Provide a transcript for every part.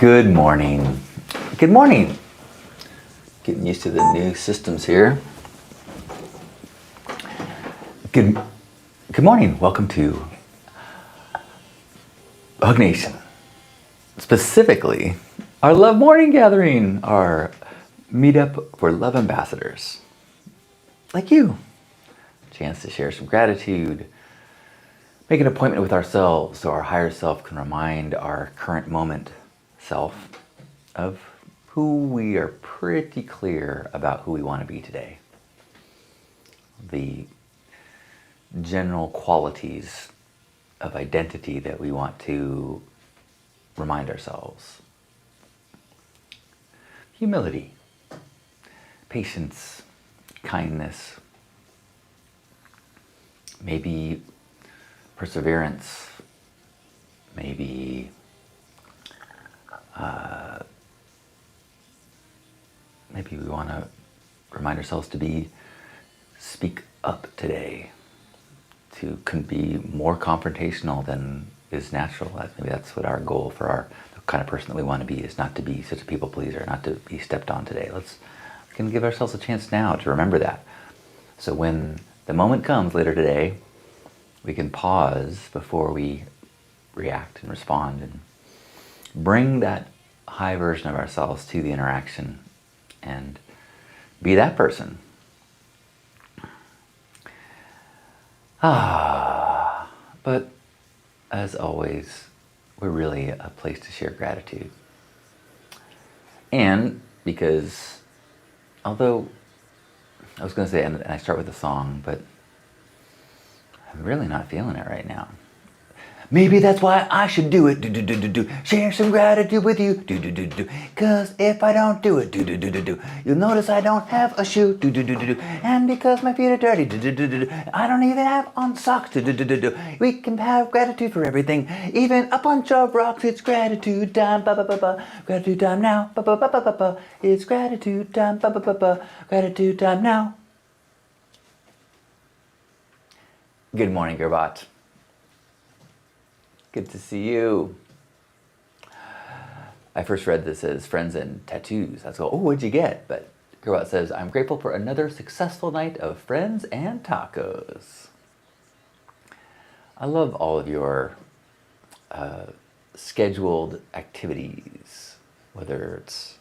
Good morning. Good morning. Getting used to the new systems here. Good morning. Welcome to Hug Nation. Specifically, our Love Morning Gathering, our meetup for love ambassadors. Like you. Chance to share some gratitude. Make an appointment with ourselves so our higher self can remind our current moment self of who we are pretty clear about who we want to be today. The general qualities of identity that we want to remind ourselves. Humility, patience, kindness, maybe perseverance, maybe we want to remind ourselves to speak up today, to be more confrontational than is natural. Maybe that's what our goal for the kind of person that we want to be is not to be such a people pleaser, not to be stepped on today. We can give ourselves a chance now to remember that. So when the moment comes later today, we can pause before we react and respond and bring that high version of ourselves to the interaction and be that person. But as always, we're really a place to share gratitude. And because, although I was going to say, and I start with a song, but I'm really not feeling it right now. Maybe that's why I should do it. Share some gratitude with you. Cause if I don't do it, you'll notice I don't have a shoe. And because my feet are dirty, I don't even have on socks. We can have gratitude for everything, even a bunch of rocks. It's gratitude time, gratitude time now. It's gratitude time, gratitude time now. Good morning, GRRRRRRRrat. Good to see you. I first read this as friends and tattoos. I was going, oh, what'd you get? But GRRRRRRRat says, I'm grateful for another successful night of friends and tacos. I love all of your scheduled activities, whether it's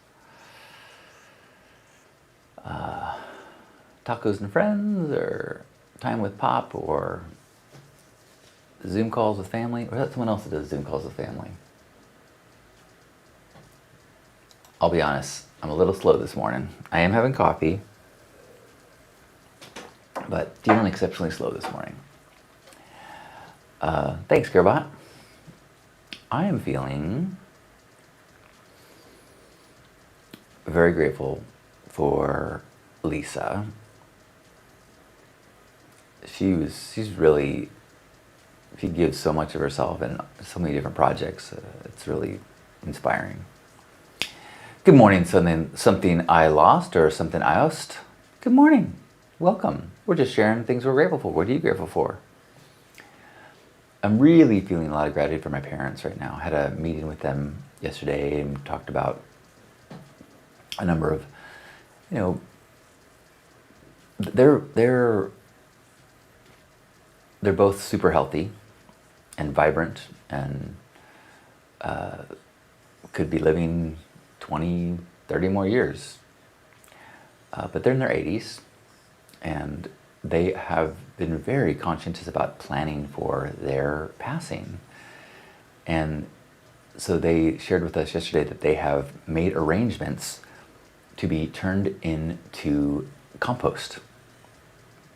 tacos and friends or time with Pop or Zoom calls with family, or is that someone else that does Zoom calls with family? I'll be honest, I'm a little slow this morning. I am having coffee, but feeling exceptionally slow this morning. Thanks, GRRRRRRRat. I am feeling very grateful for Lisa. She gives so much of herself in so many different projects. It's really inspiring. Good morning, something I lost or something I lost. Good morning. Welcome. We're just sharing things we're grateful for. What are you grateful for? I'm really feeling a lot of gratitude for my parents right now. I had a meeting with them yesterday and talked about a number of, they're both super healthy and vibrant and could be living 20, 30 more years. But they're in their 80s and they have been very conscientious about planning for their passing. And so they shared with us yesterday that they have made arrangements to be turned into compost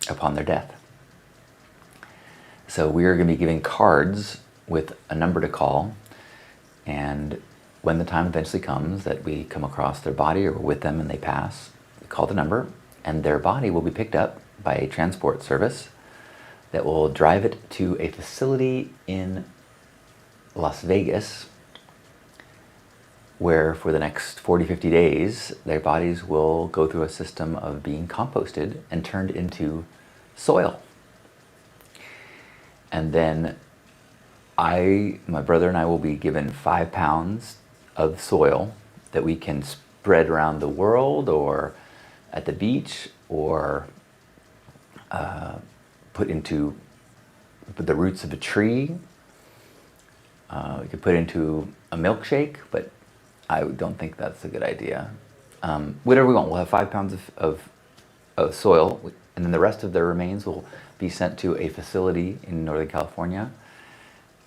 upon their death. So we are going to be giving cards with a number to call, and when the time eventually comes that we come across their body or we're with them and they pass, we call the number, and their body will be picked up by a transport service that will drive it to a facility in Las Vegas, where for the next 40, 50 days, their bodies will go through a system of being composted and turned into soil. And then my brother and I will be given 5 pounds of soil that we can spread around the world, or at the beach, or put into the roots of a tree. We could put into a milkshake, but I don't think that's a good idea. Whatever we want. We'll have 5 pounds of soil, and then the rest of the remains will be sent to a facility in Northern California.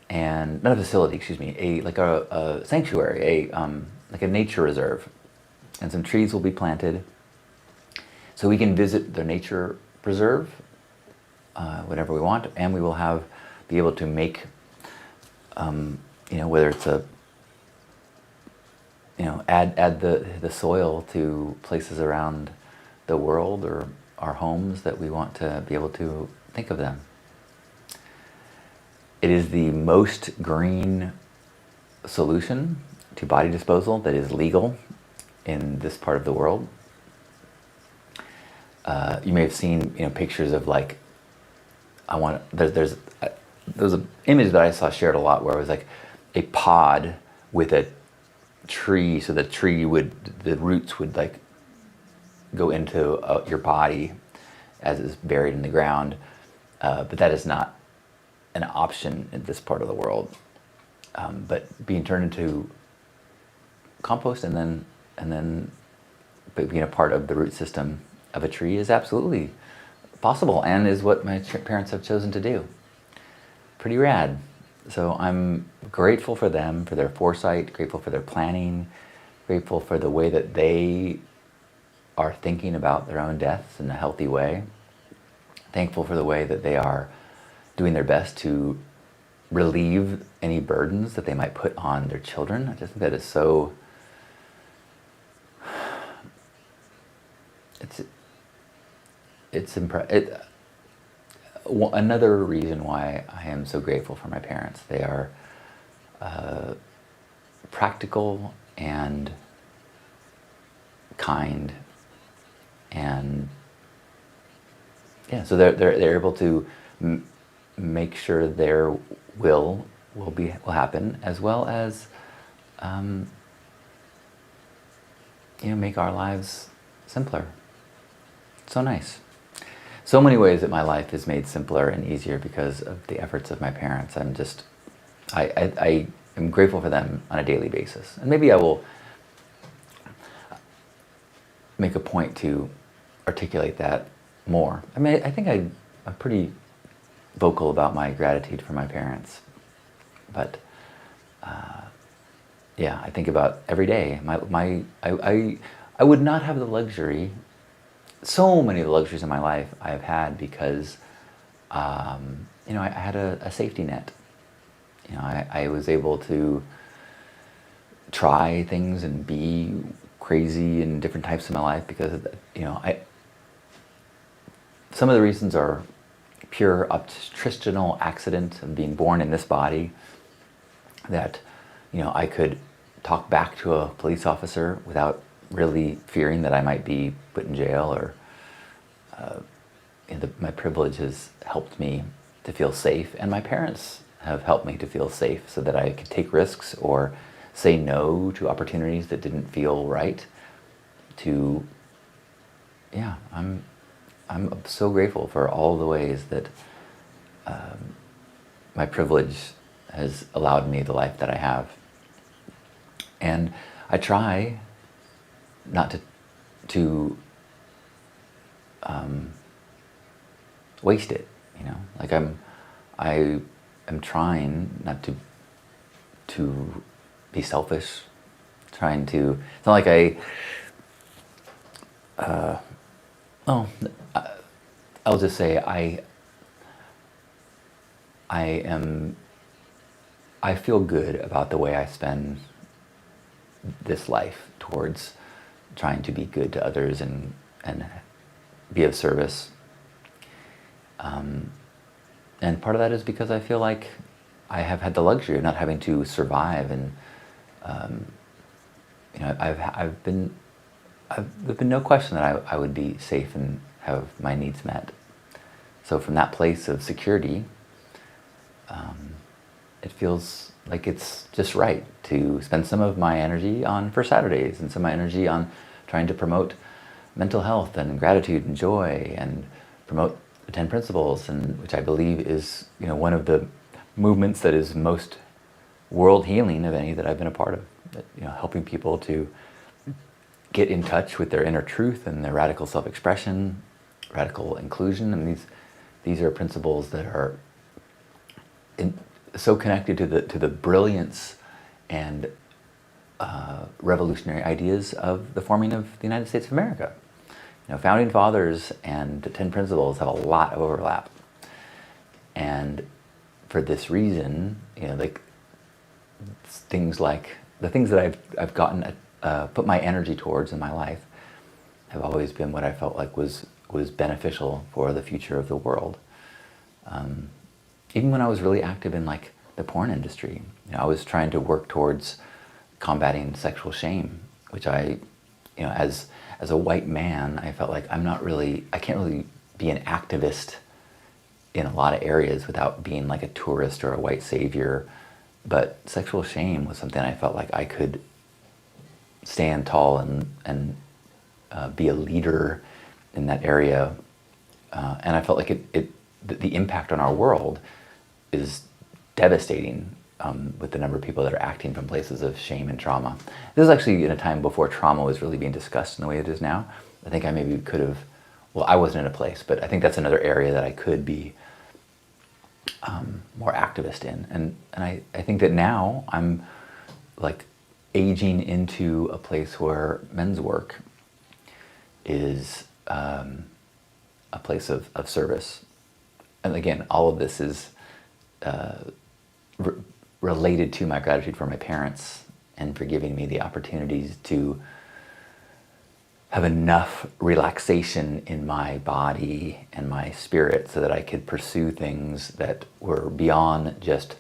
And not a facility, excuse me, like a sanctuary, like a nature reserve. And some trees will be planted, so we can visit the nature preserve whenever we want, and we will be able to make, whether it's add the soil to places around the world or our homes that we want to be able to think of them. It is the most green solution to body disposal that is legal in this part of the world. You may have seen pictures of like, there's an image that I saw shared a lot where it was like a pod with a tree, so the roots would like go into your body as it's buried in the ground, but that is not an option in this part of the world. But being turned into compost and then being a part of the root system of a tree is absolutely possible, and is what my parents have chosen to do. Pretty rad. So I'm grateful for them, for their foresight, grateful for their planning, grateful for the way that they are thinking about their own deaths in a healthy way. Thankful for the way that they are doing their best to relieve any burdens that they might put on their children. I just think that is so... Another reason why I am so grateful for my parents. They are practical and kind, and so they're able to make sure their will happen, as well as make our lives simpler. So nice. So many ways that my life is made simpler and easier because of the efforts of my parents. I am grateful for them on a daily basis. And maybe I will make a point to articulate that more. I mean, I think I'm pretty vocal about my gratitude for my parents. But I think about every day. I would not have the luxury. So many of the luxuries in my life I have had because, I had a safety net. I was able to try things and be crazy in different types of my life because, some of the reasons are pure obstetricinal accident of being born in this body, that, I could talk back to a police officer without really fearing that I might be put in jail, or my privilege has helped me to feel safe, and my parents have helped me to feel safe so that I could take risks or say no to opportunities that didn't feel right. I'm so grateful for all the ways that my privilege has allowed me the life that I have, and I try not to waste it, like I am trying not to be selfish, trying to, it's not like I'll just say I feel good about the way I spend this life towards trying to be good to others and be of service. And part of that is because I feel like I have had the luxury of not having to survive, and there's been no question that I would be safe and have my needs met. So from that place of security, it feels like it's just right to spend some of my energy on for Saturdays and some of my energy on trying to promote mental health and gratitude and joy and promote the 10 principles, and which I believe is, one of the movements that is most world healing of any that I've been a part of. That, helping people to get in touch with their inner truth and their radical self-expression, radical inclusion, and these are principles that are so connected to the brilliance and revolutionary ideas of the forming of the United States of America. Founding fathers and the 10 principles have a lot of overlap, and for this reason, like things like the things that I've gotten put my energy towards in my life have always been what I felt like was beneficial for the future of the world. Even when I was really active in like the porn industry, I was trying to work towards combating sexual shame, which as a white man, I felt like I can't really be an activist in a lot of areas without being like a tourist or a white savior. But sexual shame was something I felt like I could stand tall and be a leader in that area. And I felt like the impact on our world is devastating with the number of people that are acting from places of shame and trauma. This is actually in a time before trauma was really being discussed in the way it is now. I think I maybe could have, I wasn't in a place, but I think that's another area that I could be more activist in. And I think that now I'm like aging into a place where men's work is a place of service. And again, all of this is related to my gratitude for my parents and for giving me the opportunities to have enough relaxation in my body and my spirit so that I could pursue things that were beyond just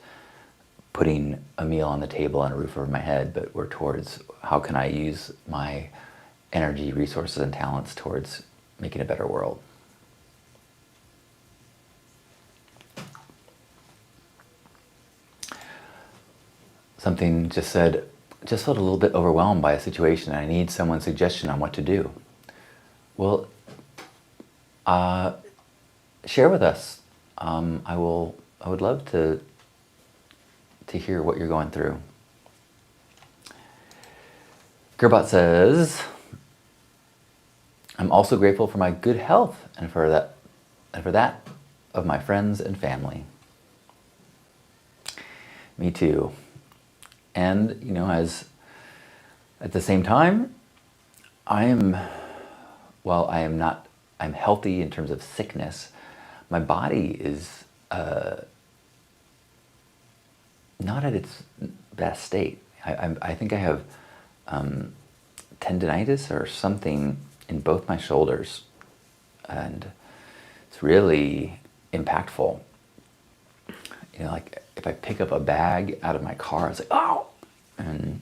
putting a meal on the table and a roof over my head, but were towards how can I use my energy, resources, and talents towards making a better world. Something just said, just felt a little bit overwhelmed by a situation and I need someone's suggestion on what to do. Well, share with us. I would love to hear what you're going through. GRRRRRRRat says, I'm also grateful for my good health and for that of my friends and family. Me too. And, as at the same time, I'm healthy in terms of sickness. My body is not at its best state. I think I have tendinitis or something in both my shoulders, and it's really impactful. Like if I pick up a bag out of my car, it's like, oh! And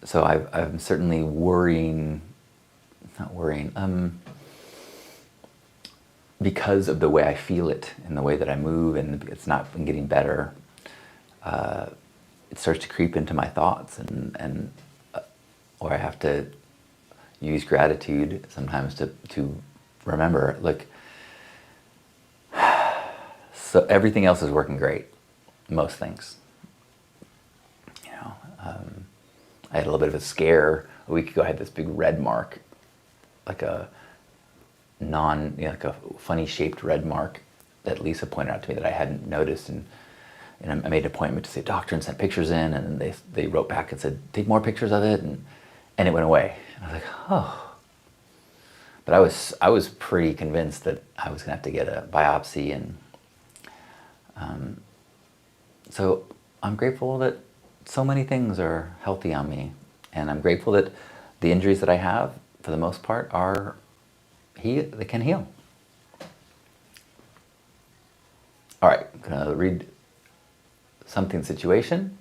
so I'm certainly because of the way I feel it and the way that I move, and it's not been getting better. It starts to creep into my thoughts, and or I have to use gratitude sometimes to remember, like, so everything else is working great, most things. I had a little bit of a scare a week ago. I had this big red mark, like a like a funny shaped red mark that Lisa pointed out to me that I hadn't noticed, and I made an appointment to see a doctor and sent pictures in, and they wrote back and said, take more pictures of it, and it went away. And I was like, oh. But I was pretty convinced that I was gonna have to get a biopsy, and so I'm grateful that so many things are healthy on me, and I'm grateful that the injuries that I have, for the most part, they can heal. All right, I'm gonna read something situation.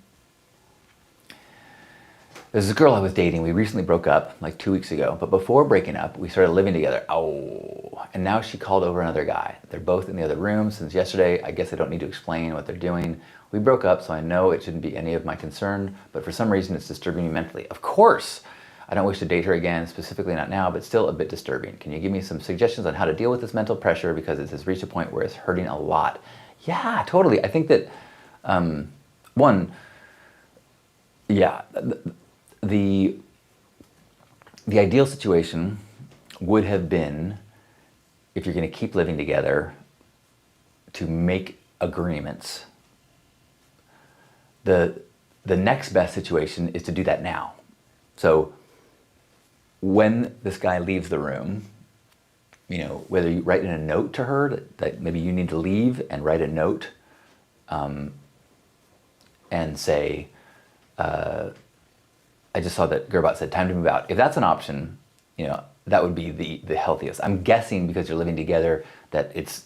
There's this girl I was dating. We recently broke up like 2 weeks ago, but before breaking up, we started living together. Oh, and now she called over another guy. They're both in the other room since yesterday. I guess I don't need to explain what they're doing. We broke up, so I know it shouldn't be any of my concern, but for some reason it's disturbing me mentally. Of course, I don't wish to date her again, specifically not now, but still a bit disturbing. Can you give me some suggestions on how to deal with this mental pressure because it has reached a point where it's hurting a lot? Yeah, totally. I think that, one, yeah, the ideal situation would have been, if you're going to keep living together, to make agreements. The next best situation is to do that now. So when this guy leaves the room, you know, whether you write in a note to her that maybe you need to leave, and write a note and say, I just saw that GRRRRRRRat said time to move out. If that's an option, you know, that would be the healthiest. I'm guessing because you're living together that it's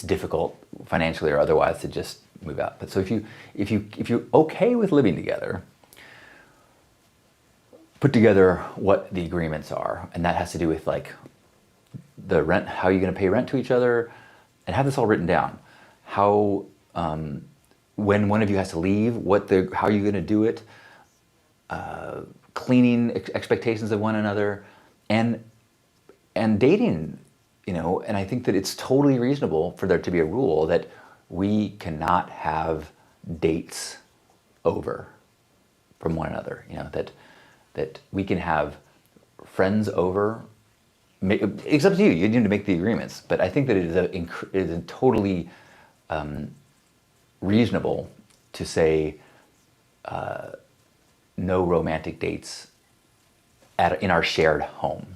difficult financially or otherwise to just move out. But so if you're okay with living together, put together what the agreements are, and that has to do with like the rent, how you're going to pay rent to each other, and have this all written down. How when one of you has to leave, how are you going to do it? Cleaning expectations of one another, and dating, you know. And I think that it's totally reasonable for there to be a rule that we cannot have dates over from one another. You know, that we can have friends over. It's up to you. You need to make the agreements. But I think that it is totally reasonable to say no romantic dates in our shared home.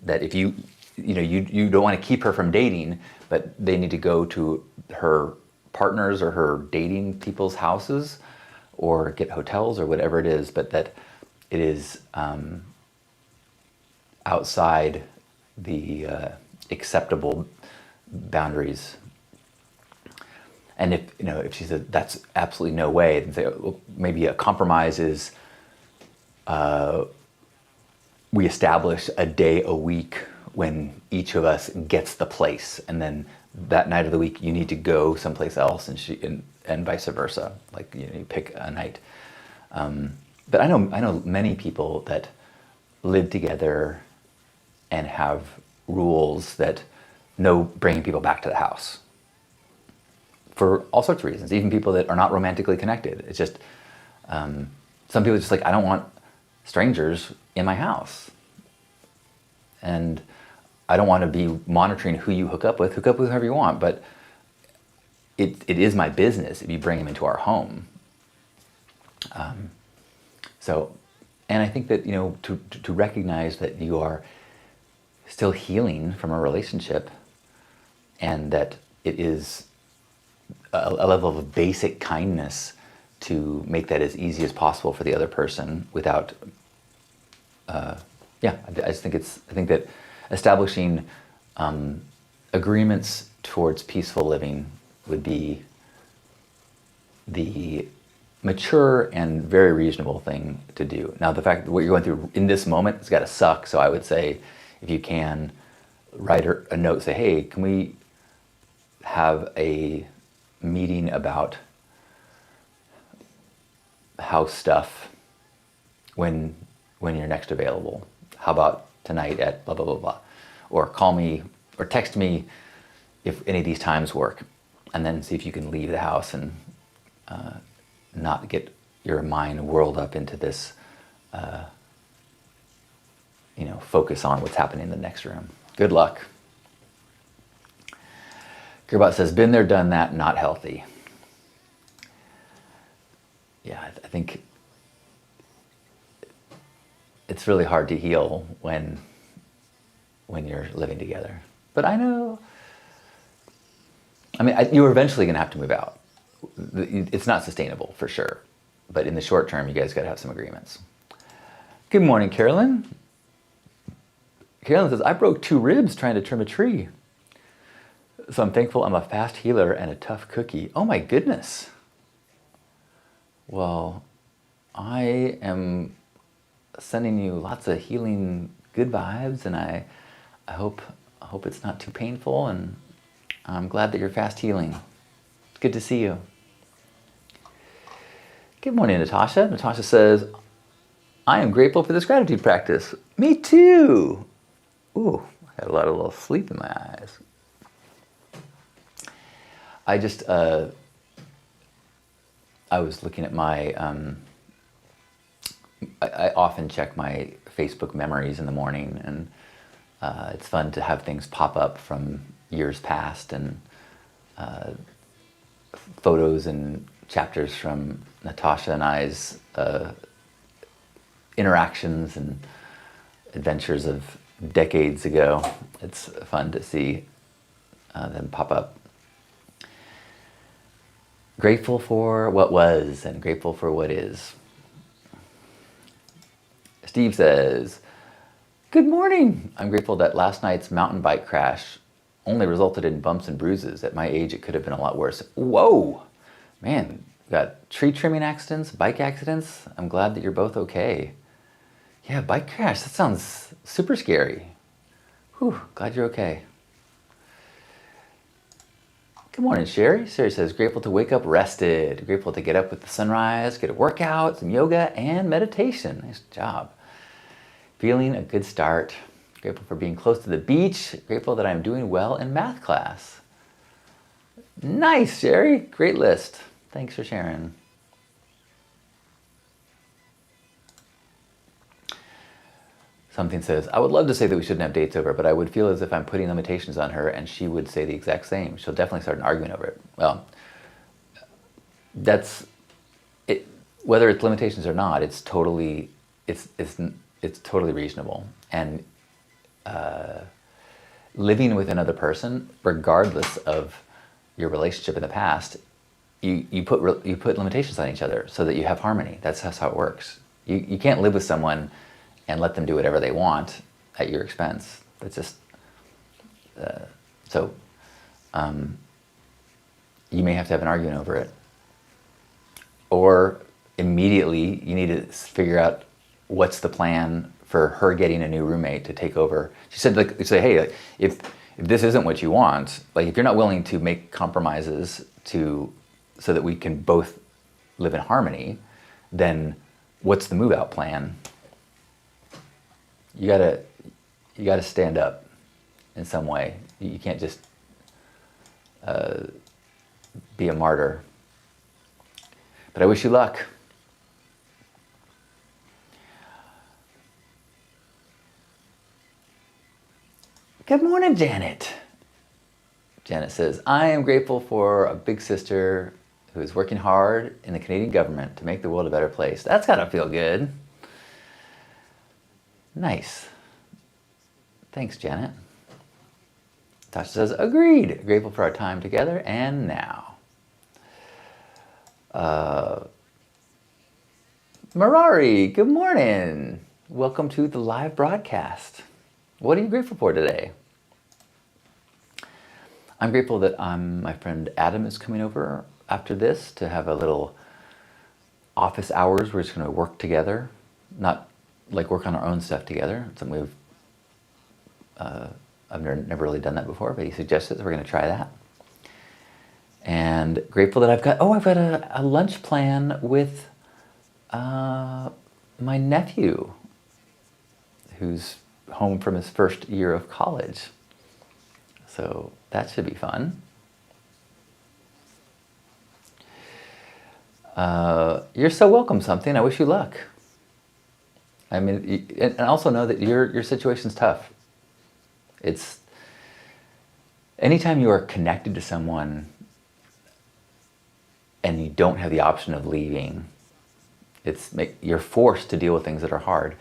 That if you don't want to keep her from dating, but they need to go to her partners or her dating people's houses or get hotels or whatever it is, but that it is outside the acceptable boundaries. And if she said that's absolutely no way, then say, well, maybe a compromise is we establish a day a week when each of us gets the place, and then that night of the week you need to go someplace else, and vice versa. Like, you know, you pick a night. But I know many people that live together and have rules that no bringing people back to the house for all sorts of reasons. Even people that are not romantically connected. It's just some people are just like, I don't want strangers in my house, and I don't want to be monitoring who you hook up with. Hook up with whoever you want, but it is my business if you bring them into our home. And I think that, you know, to recognize that you are still healing from a relationship, and that it is a level of basic kindness to make that as easy as possible for the other person without, I think that establishing agreements towards peaceful living would be the mature and very reasonable thing to do. Now, the fact that what you're going through in this moment has got to suck. So I would say, if you can, write her a note, say, hey, can we have a meeting about house stuff when you're next available? How about tonight at blah, blah, blah, blah? Or call me or text me if any of these times work, and then see if you can leave the house and not get your mind whirled up into this, focus on what's happening in the next room. Good luck. GRRRRRRRat says, been there, done that, not healthy. Yeah, I think it's really hard to heal when you're living together. But I know, you're eventually going to have to move out. It's not sustainable, for sure. But in the short term, you guys got to have some agreements. Good morning, Carolyn. Carolyn says, I broke 2 ribs trying to trim a tree. So I'm thankful I'm a fast healer and a tough cookie. Oh my goodness. Well, I am sending you lots of healing, good vibes, and I hope it's not too painful, and I'm glad that you're fast healing. It's good to see you. Good morning, Natasha. Natasha says, I am grateful for this gratitude practice. Me too. Ooh, I got a lot of little sleep in my eyes. I just, I was looking at my, I often check my Facebook memories in the morning, and it's fun to have things pop up from years past, and photos and chapters from Natasha and I's interactions and adventures of decades ago. It's fun to see them pop up. Grateful for what was and grateful for what is. Steve says, good morning. I'm grateful that last night's mountain bike crash only resulted in bumps and bruises. At my age, it could have been a lot worse. Whoa, man, got tree trimming accidents, bike accidents. I'm glad that you're both okay. Yeah, bike crash, that sounds super scary. Whew, glad you're okay. Good morning, Sherry. Sherry says, grateful to wake up rested. Grateful to get up with the sunrise, get a workout, some yoga, and meditation. Nice job. Feeling a good start. Grateful for being close to the beach. Grateful that I'm doing well in math class. Nice, Sherry. Great list. Thanks for sharing. Something says, I would love to say that we shouldn't have dates over, but I would feel as if I'm putting limitations on her, and she would say the exact same. She'll definitely start an argument over it. Well, that's it. Whether it's limitations or not, it's totally reasonable. And living with another person, regardless of your relationship in the past, you put limitations on each other so that you have harmony. That's how it works. You can't live with someone and let them do whatever they want at your expense. That's just, you may have to have an argument over it. Or immediately you need to figure out what's the plan for her getting a new roommate to take over. She said, like, say, hey, if this isn't what you want, like if you're not willing to make compromises so that we can both live in harmony, then what's the move out plan? You gotta stand up in some way. You can't just be a martyr. But I wish you luck. Good morning, Janet. Janet says, I am grateful for a big sister who is working hard in the Canadian government to make the world a better place. That's gotta feel good. Nice. Thanks, Janet. Tasha says, agreed. Grateful for our time together and now. Marari, good morning. Welcome to the live broadcast. What are you grateful for today? I'm grateful that my friend Adam is coming over after this to have a little office hours. We're just going to work together, not like work on our own stuff together. It's something I've never really done that before, but he suggested that we're going to try that. And grateful that I've got a lunch plan with my nephew, who's home from his first year of college. So that should be fun. You're so welcome, something. I wish you luck. I mean, and also know that your situation's tough. It's anytime you are connected to someone and you don't have the option of leaving, you're forced to deal with things that are hard.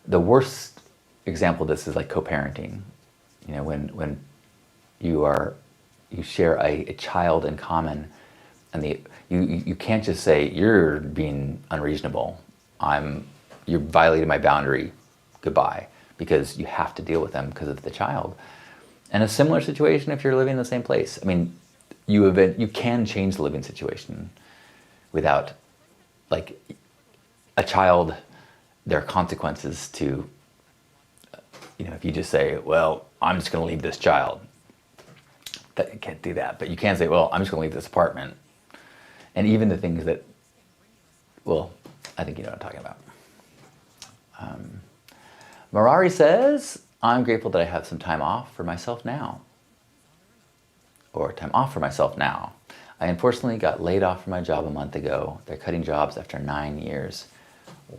The worst example of this is like co-parenting. You know, when you share a child in common, and you can't just say you're being unreasonable. You're violating my boundary. Goodbye, because you have to deal with them because of the child. And a similar situation if you're living in the same place. I mean, you can change the living situation without, like, a child, there are consequences to, if you just say, well, I'm just going to leave this child. You can't do that. But you can say, well, I'm just going to leave this apartment. And even the things that, well, I think you know what I'm talking about. Marari says, I'm grateful that I have some time off for myself now. Or time off for myself now. I unfortunately got laid off from my job a month ago. They're cutting jobs after 9 years.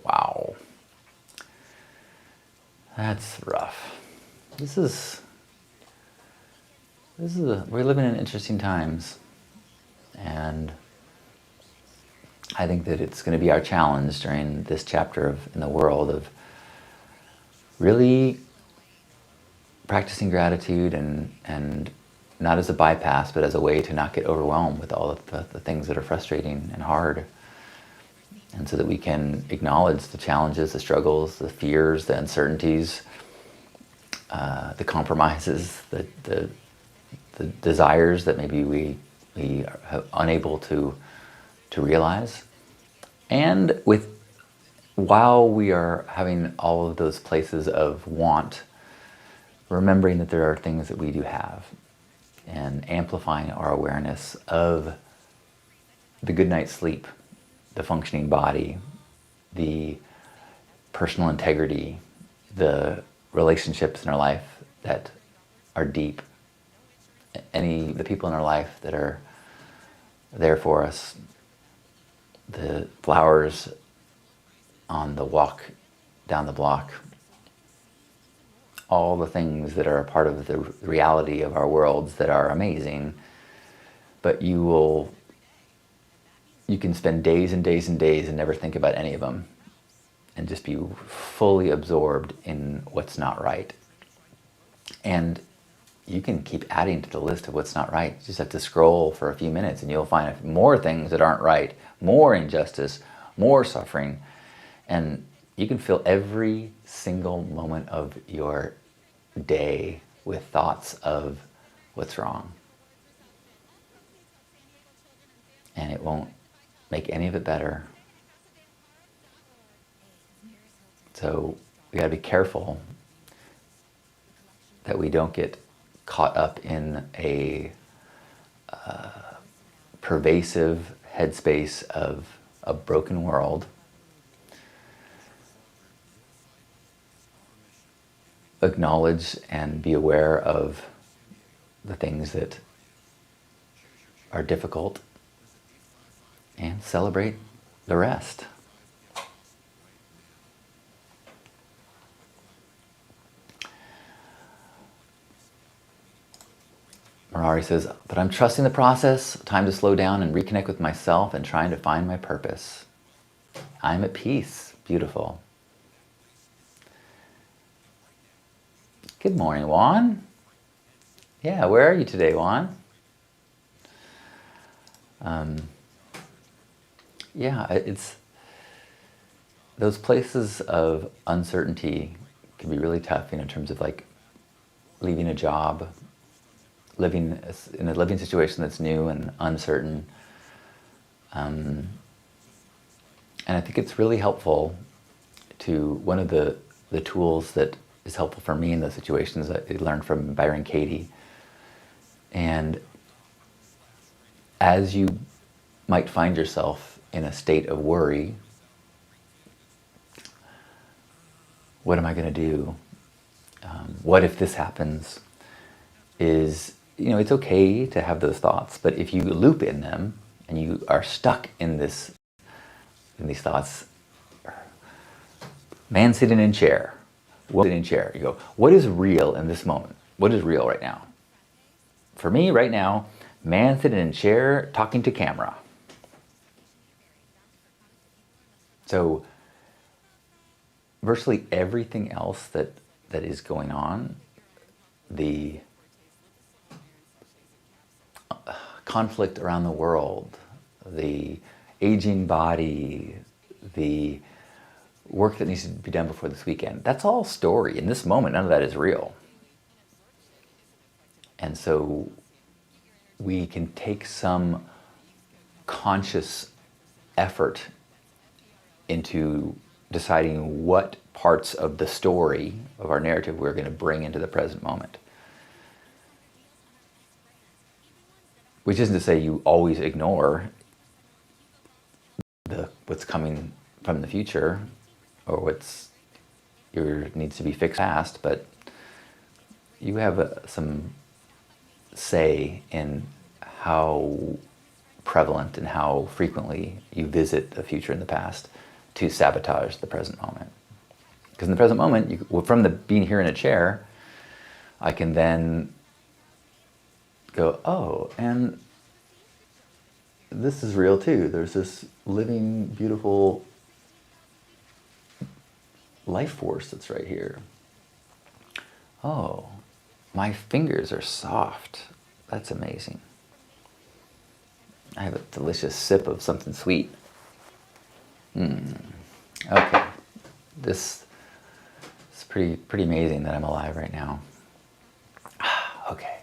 Wow. That's rough. We're living in interesting times. And I think that it's going to be our challenge during this chapter in the world of really practicing gratitude and not as a bypass, but as a way to not get overwhelmed with all of the things that are frustrating and hard. And so that we can acknowledge the challenges, the struggles, the fears, the uncertainties, the compromises, the desires that maybe we are unable to realize. And while we are having all of those places of want, remembering that there are things that we do have, and amplifying our awareness of the good night's sleep, the functioning body, the personal integrity, the relationships in our life that are deep, the people in our life that are there for us, the flowers on the walk down the block, all the things that are a part of the reality of our worlds that are amazing, but you can spend days and days and days and never think about any of them and just be fully absorbed in what's not right. And you can keep adding to the list of what's not right. You just have to scroll for a few minutes and you'll find more things that aren't right, more injustice, more suffering. And you can fill every single moment of your day with thoughts of what's wrong. And it won't make any of it better. So we gotta be careful that we don't get caught up in a pervasive headspace of a broken world. Acknowledge and be aware of the things that are difficult and celebrate the rest. Marari says, but I'm trusting the process, time to slow down and reconnect with myself and trying to find my purpose. I'm at peace. Beautiful. Good morning, Juan. Yeah, where are you today, Juan? It's those places of uncertainty can be really tough, in terms of like leaving a job, living in a living situation that's new and uncertain. And I think it's really helpful one of the tools that is helpful for me in those situations that I learned from Byron Katie. And as you might find yourself in a state of worry, what am I going to do? What if this happens? It's okay to have those thoughts, but if you loop in them and you are stuck in these thoughts, man sitting in chair, woman sitting in chair, you go, what is real in this moment? What is real right now? For me right now, man sitting in chair talking to camera. So virtually everything else that is going on, the conflict around the world, the aging body, the work that needs to be done before this weekend, that's all story. In this moment, none of that is real. And so we can take some conscious effort into deciding what parts of the story of our narrative we're going to bring into the present moment. Which isn't to say you always ignore what's coming from the future or needs to be fixed fast, but you have some say in how prevalent and how frequently you visit the future and the past to sabotage the present moment. Because in the present moment, from the being here in a chair, I can then go, oh, and this is real too. There's this living, beautiful life force that's right here. Oh, my fingers are soft. That's amazing. I have a delicious sip of something sweet. Okay. This is pretty amazing that I'm alive right now. Okay.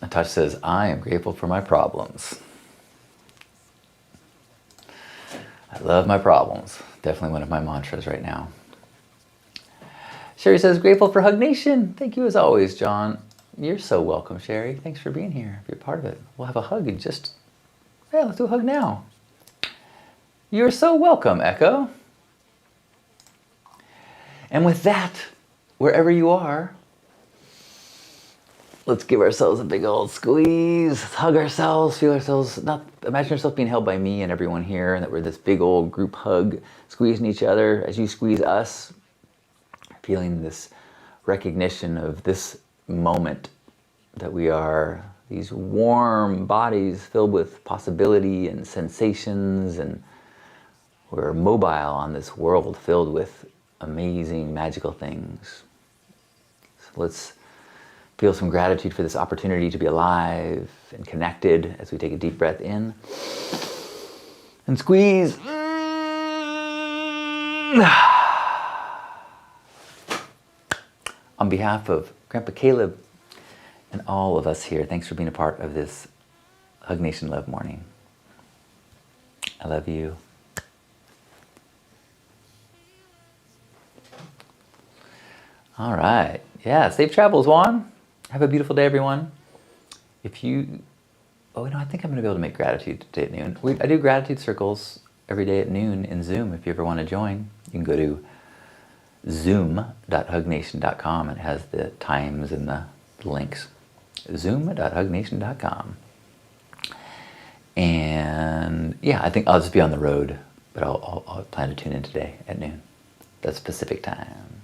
Natasha says, I am grateful for my problems. I love my problems. Definitely one of my mantras right now. Sherry says, grateful for Hug Nation. Thank you as always, John. You're so welcome, Sherry. Thanks for being here. Be a part of it. We'll have a hug in let's do a hug now. You're so welcome, Echo. And with that, wherever you are, let's give ourselves a big old squeeze. Let's hug ourselves, feel ourselves, imagine yourself being held by me and everyone here, and that we're this big old group hug, squeezing each other as you squeeze us, feeling this recognition of this moment that we are these warm bodies filled with possibility and sensations, and we're mobile on this world filled with amazing, magical things. So let's feel some gratitude for this opportunity to be alive and connected as we take a deep breath in and squeeze. On behalf of Grandpa Caleb and all of us here, thanks for being a part of this Hug Nation Love Morning. I love you. All right. Yeah, safe travels, Juan. Have a beautiful day, everyone. I think I'm going to be able to make gratitude today at noon. I do gratitude circles every day at noon in Zoom. If you ever want to join, you can go to zoom.hugnation.com. It has the times and the links. zoom.hugnation.com. And yeah, I think I'll just be on the road, but I'll plan to tune in today at noon. That's Pacific time.